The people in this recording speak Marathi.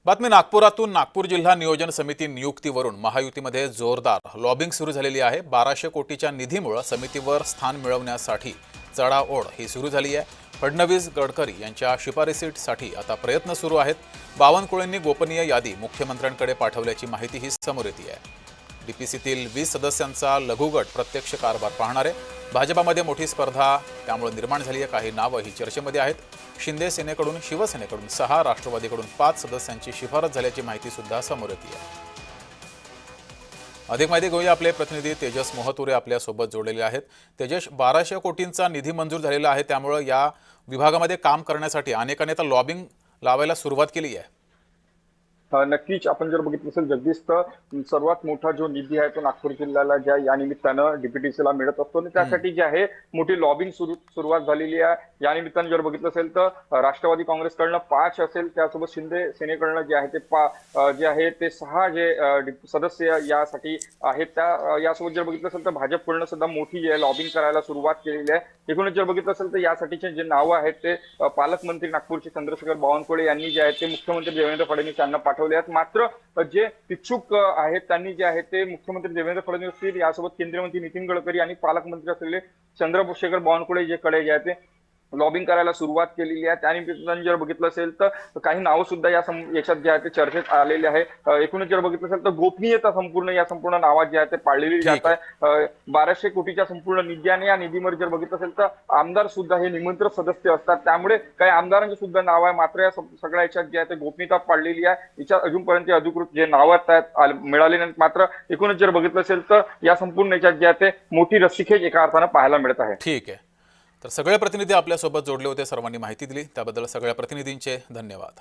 बातमी नागपुरातून। नागपूर जिल्हा नियोजन समिती नियुक्तीवरून महायुतीमध्ये जोरदार लॉबिंग सुरू झालेली आहे। 1200 कोटीच्या निधीमुळे समितीवर स्थान मिळवण्यासाठी चढाओढ ही सुरू झाली आहे। फडणवीस गडकरी यांच्या शिफारसीसाठी आता प्रयत्न सुरू आहेत। बावनकुळेंनी गोपनीय यादी मुख्यमंत्र्यांकडे पाठवल्याची माहिती ही समोर येते आहे। डीपीसीतील 20 सदस्यांचा लघुगट प्रत्यक्ष कारभार पाहणार आहे। भाजपामध्ये मोठी स्पर्धा त्यामुळे निर्माण झाली आहे। काही नावं ही चर्चेमध्ये आहेत। शिंदे सेनेकडून, शिवसेनेकडून 6, राष्ट्रवादीकडून 5 सदस्यांची शिफारस झाल्याची माहिती सुद्धा समोर येते आहे। अधिक माहिती घेऊया, आपले प्रतिनिधी तेजस मोहतुरे आपल्या सोबत जोडलेले आहेत। तेजस, 1200 कोटींचा निधी मंजूर झालेला आहे, त्यामुळे या विभागामध्ये काम करण्यासाठी अनेकांनी आता लॉबिंग लावायला सुरुवात केली आहे। नक्कीच आपण जर बघितलं असेल जगदीश, तर सर्वात मोठा जो निधी आहे तो नागपूर जिल्ह्याला ज्या या निमित्तानं डीपीटीसीला मिळत असतो आणि त्यासाठी जे आहे मोठी लॉबिंग सुरुवात झालेली आहे। या निमित्तानं जर बघितलं असेल तर राष्ट्रवादी काँग्रेसकडनं 5 असेल, त्यासोबत शिंदे सेनेकडनं जे आहे ते 6 जे सदस्य यासाठी आहेत। त्या यासोबत जर बघितलं असेल तर भाजपकडनं सुद्धा मोठी जी आहे लॉबिंग करायला सुरुवात केलेली आहे। एकूणच जर बघितलं असेल तर यासाठीचे जे नावं आहेत ते पालकमंत्री नागपूरचे चंद्रशेखर बावनकुळे यांनी जे आहे ते मुख्यमंत्री देवेंद्र फडणवीस यांना पाठवले आहेत। मात्र जे इच्छुक आहेत त्यांनी जे आहे ते मुख्यमंत्री देवेंद्र फडणवीस यासोबत केंद्रीय मंत्री नितीन गडकरी आणि पालकमंत्री असलेले चंद्रशेखर बावनकुळे जे कडे जे आहे ते लॉबिंग करायला सुरुवात केलेली आहे। त्यानिमित्तानं जर बघितलं असेल तर काही नावं सुद्धा याच्यात जे आहे ते चर्चेत आलेले आहे। एकूणच जर बघितलं असेल तर गोपनीयता संपूर्ण नावात जे आहे ते पाळलेली जात आहे। 1200 कोटीच्या संपूर्ण निधी आणि या निधीमध्ये जर बघितलं असेल तर आमदार सुद्धा हे निमंत्रित सदस्य असतात, त्यामुळे काही आमदारांचे सुद्धा नाव आहे। मात्र या सगळ्या याच्यात जे आहे ते गोपनीयता पाळलेली आहे। याच्यात अजूनपर्यंत अधिकृत जे नावं आहेत मिळाले नाहीत। मात्र एकूणच जर बघितलं असेल तर या संपूर्ण याच्यात जे आहे ते मोठी रस्सीखेच एका अर्थानं पाहायला मिळत आहे। ठीक आहे, तर सगळे प्रतिनिधी आपल्या सोबत जोडले होते, सर्वांनी माहिती दिली त्याबद्दल सगळ्या प्रतिनिधींचे धन्यवाद।